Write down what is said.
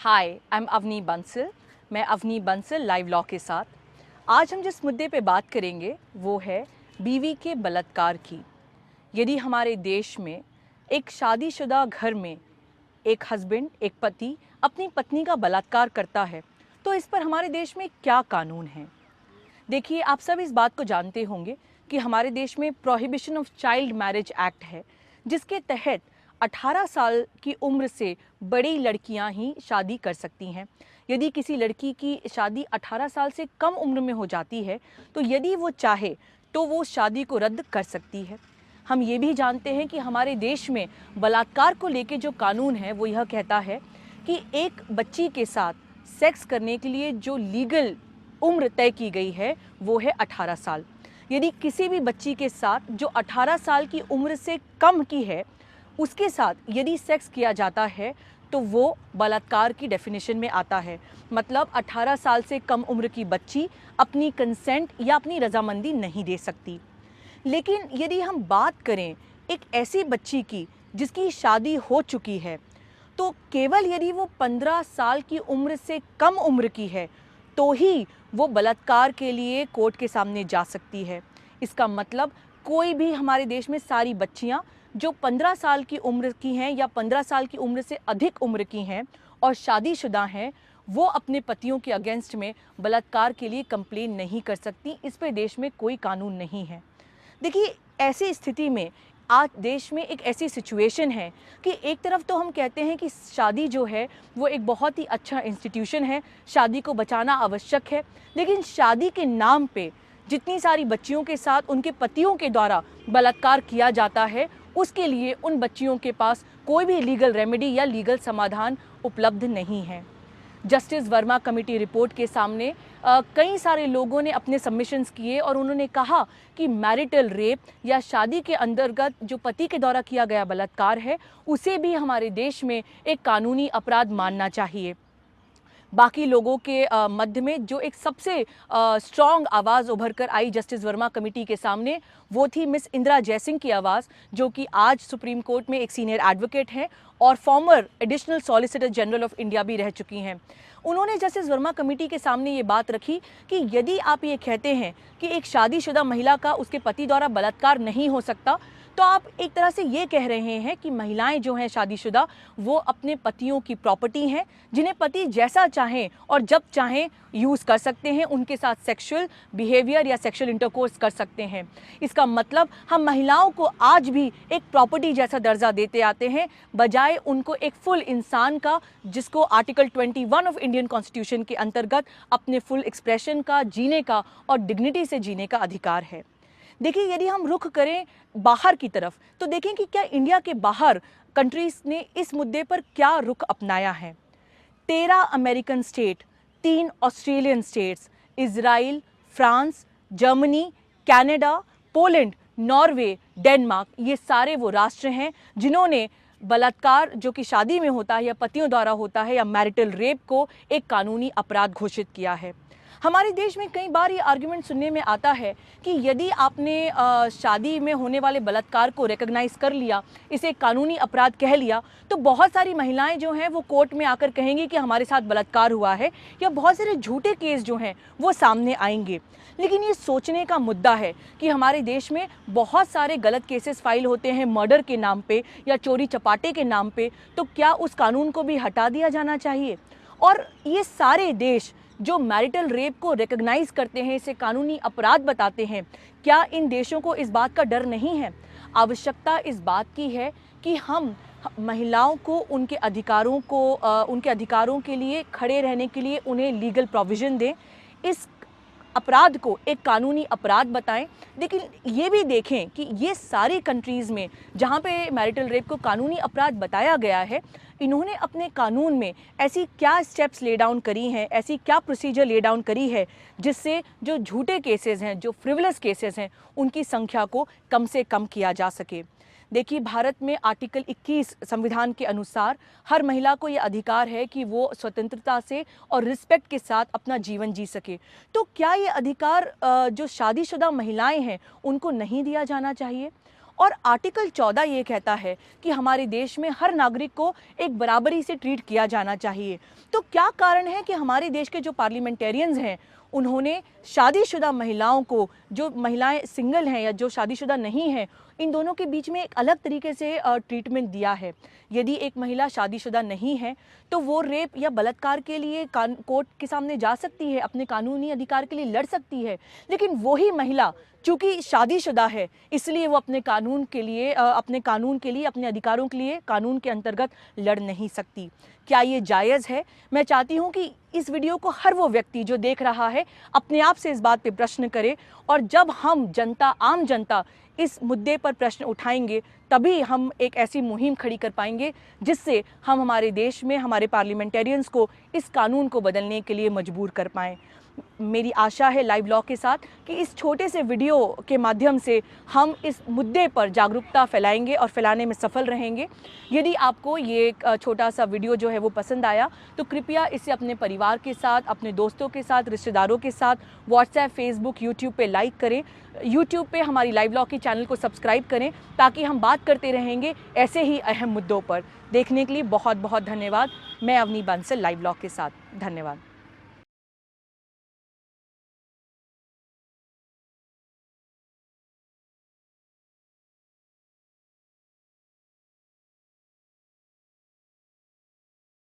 Hi, I am Avni Bansal. मैं Avni Bansal live law के साथ। आज हम जिस मुद्दे पे बात करेंगे वो है बीवी के बलात्कार की। यदि हमारे देश में एक शादीशुदा घर में एक हस्बैंड, एक पति अपनी पत्नी का बलात्कार करता है तो इस पर हमारे देश में क्या कानून है। देखिए, आप सब इस बात को जानते होंगे कि हमारे देश में prohibition of child marriage act है, जिसके तहत 18 साल की उम्र से बड़ी लड़कियां ही शादी कर सकती हैं। यदि किसी लड़की की शादी 18 साल से कम उम्र में हो जाती है तो यदि वो चाहे तो वो शादी को रद्द कर सकती है। हम ये भी जानते हैं कि हमारे देश में बलात्कार को लेके जो कानून है वो यह कहता है कि एक बच्ची के साथ सेक्स करने के लिए जो लीगल उम्र तय की गई है वो है 18 साल। यदि किसी भी बच्ची के साथ जो 18 साल की उम्र से कम की है उसके साथ यदि सेक्स किया जाता है तो वो बलात्कार की डेफिनेशन में आता है। मतलब 18 साल से कम उम्र की बच्ची अपनी कंसेंट या अपनी रजामंदी नहीं दे सकती। लेकिन यदि हम बात करें एक ऐसी बच्ची की जिसकी शादी हो चुकी है तो केवल यदि वो 15 साल की उम्र से कम उम्र की है तो ही वो बलात्कार के लिए कोर्ट के सामने जा सकती है। इसका मतलब कोई भी हमारे देश में सारी बच्चियां जो 15 साल की उम्र की हैं या 15 साल की उम्र से अधिक उम्र की हैं और शादीशुदा हैं, वो अपने पतियों के अगेंस्ट में बलात्कार के लिए कंप्लेन नहीं कर सकती। इस पे देश में कोई कानून नहीं है। देखिए, ऐसी स्थिति में आज देश में एक ऐसी सिचुएशन है कि एक तरफ तो हम कहते हैं कि शादी जो है वो एक बहुत ही अच्छा इंस्टीट्यूशन है, शादी को बचाना आवश्यक है, लेकिन शादी के नाम पे जितनी सारी बच्चियों के साथ उनके पतियों के द्वारा बलात्कार किया जाता है उसके लिए उन बच्चियों के पास कोई भी लीगल रेमेडी या लीगल समाधान उपलब्ध नहीं है। जस्टिस वर्मा कमेटी रिपोर्ट के सामने कई सारे लोगों ने अपने सबमिशंस किए और उन्होंने कहा कि मैरिटल रेप या शादी के अंतर्गत जो पति के द्वारा किया गया बलात्कार है उसे भी हमारे देश में एक कानूनी अपराध मानना चाहिए। बाकी लोगों के मध्य में जो एक सबसे स्ट्रॉन्ग आवाज़ उभर कर आई जस्टिस वर्मा कमेटी के सामने वो थी मिस इंदिरा जयसिंह की आवाज़, जो कि आज सुप्रीम कोर्ट में एक सीनियर एडवोकेट हैं और farmer additional solicitor general of India भी रह चुकी हैं। उन्होंने जस्टिस वर्मा कमेटी के सामने ये बात रखी कि यदि आप ये कहते हैं कि एक शादीशुदा महिला का उसके पति द्वारा बलात्कार नहीं हो सकता तो आप एक तरह से ये कह रहे हैं कि महिलाएं जो हैं शादीशुदा वो अपने पतियों की प्रॉपर्टी हैं, जिन्हें पति जैसा चाहें और जब चाहें यूज़ कर सकते हैं, उनके साथ सेक्सुअल बिहेवियर या सेक्सुअल इंटरकोर्स कर सकते हैं। इसका मतलब हम महिलाओं को आज भी एक प्रॉपर्टी जैसा दर्जा देते आते हैं बजाय उनको एक फुल इंसान का, जिसको आर्टिकल 21 ऑफ इंडियन कॉन्स्टिट्यूशन के अंतर्गत अपने फुल एक्सप्रेशन का, जीने का और डिग्निटी से जीने का अधिकार है। देखिए, यदि हम रुख करें बाहर की तरफ तो देखें कि क्या इंडिया के बाहर कंट्रीज़ ने इस मुद्दे पर क्या रुख अपनाया है। 13 American state, 3 Australian states, Israel, France, Germany, Canada, Poland, Norway, Denmark, ये सारे वो राष्ट्र हैं जिन्होंने बलात्कार जो कि शादी में होता है या पतियों द्वारा होता है या मैरिटल रेप को एक कानूनी अपराध घोषित किया है। हमारे देश में कई बार ये आर्गुमेंट सुनने में आता है कि यदि आपने शादी में होने वाले बलात्कार को रिकॉग्नाइज कर लिया, इसे कानूनी अपराध कह लिया, तो बहुत सारी महिलाएं जो हैं वो कोर्ट में आकर कहेंगी कि हमारे साथ बलात्कार हुआ है, या बहुत सारे झूठे केस जो हैं वो सामने आएंगे। लेकिन ये सोचने का मुद्दा है कि हमारे देश में बहुत सारे गलत केसेस फाइल होते हैं मर्डर के नाम पे या चोरी चपाटे के नाम पे, तो क्या उस कानून को भी हटा दिया जाना चाहिए? और ये सारे देश जो मैरिटल रेप को रिकॉग्नाइज करते हैं, इसे कानूनी अपराध बताते हैं, क्या इन देशों को इस बात का डर नहीं है? आवश्यकता इस बात की है कि हम महिलाओं को उनके अधिकारों के लिए खड़े रहने के लिए उन्हें लीगल प्रोविज़न दें, इस अपराध को एक कानूनी अपराध बताएं। लेकिन ये भी देखें कि ये सारी कंट्रीज़ में जहाँ पे मैरिटल रेप को कानूनी अपराध बताया गया है, इन्होंने अपने कानून में ऐसी क्या स्टेप्स ले डाउन करी हैं, ऐसी क्या प्रोसीजर ले डाउन करी है जिससे जो झूठे केसेस हैं, जो फ्रिवलस केसेस हैं, उनकी संख्या को कम से कम किया जा सके। देखिए, भारत में आर्टिकल 21 संविधान के अनुसार हर महिला को ये अधिकार है कि वो स्वतंत्रता से और रिस्पेक्ट के साथ अपना जीवन जी सके। तो क्या ये अधिकार जो शादीशुदा महिलाएं हैं उनको नहीं दिया जाना चाहिए? और आर्टिकल 14 ये कहता है कि हमारे देश में हर नागरिक को एक बराबरी से ट्रीट किया जाना चाहिए। तो क्या कारण है कि हमारे देश के जो पार्लियामेंटेरियंस हैं उन्होंने शादीशुदा महिलाओं को, जो महिलाएं सिंगल हैं या जो शादीशुदा नहीं हैं, इन दोनों के बीच में एक अलग तरीके से ट्रीटमेंट दिया है। यदि एक महिला शादीशुदा नहीं है तो वो रेप या बलात्कार के लिए कोर्ट के सामने जा सकती है, अपने कानूनी अधिकार के लिए लड़ सकती है। लेकिन वही महिला चूँकि शादीशुदा है इसलिए वो अपने कानून के लिए अपने अधिकारों के लिए कानून के अंतर्गत लड़ नहीं सकती। क्या ये जायज़ है? मैं चाहती हूँ कि इस वीडियो को हर वो व्यक्ति जो देख रहा है अपने आप से इस बात पे प्रश्न करे, और जब हम आम जनता इस मुद्दे पर प्रश्न उठाएंगे तभी हम एक ऐसी मुहिम खड़ी कर पाएंगे जिससे हम हमारे देश में हमारे पार्लियामेंटेरियंस को इस कानून को बदलने के लिए मजबूर कर पाएँ। मेरी आशा है लाइव लॉ के साथ कि इस छोटे से वीडियो के माध्यम से हम इस मुद्दे पर जागरूकता फैलाएंगे और फैलाने में सफल रहेंगे। यदि आपको ये छोटा सा वीडियो जो है वो पसंद आया तो कृपया इसे अपने परिवार के साथ, अपने दोस्तों के साथ, रिश्तेदारों के साथ व्हाट्सएप, फेसबुक, यूट्यूब पे लाइक करें। यूट्यूब पे हमारी लाइव लॉ के चैनल को सब्सक्राइब करें ताकि हम बात करते रहेंगे ऐसे ही अहम मुद्दों पर। देखने के लिए बहुत बहुत धन्यवाद। मैं अवनी बंसल, लाइव लॉ के साथ। धन्यवाद।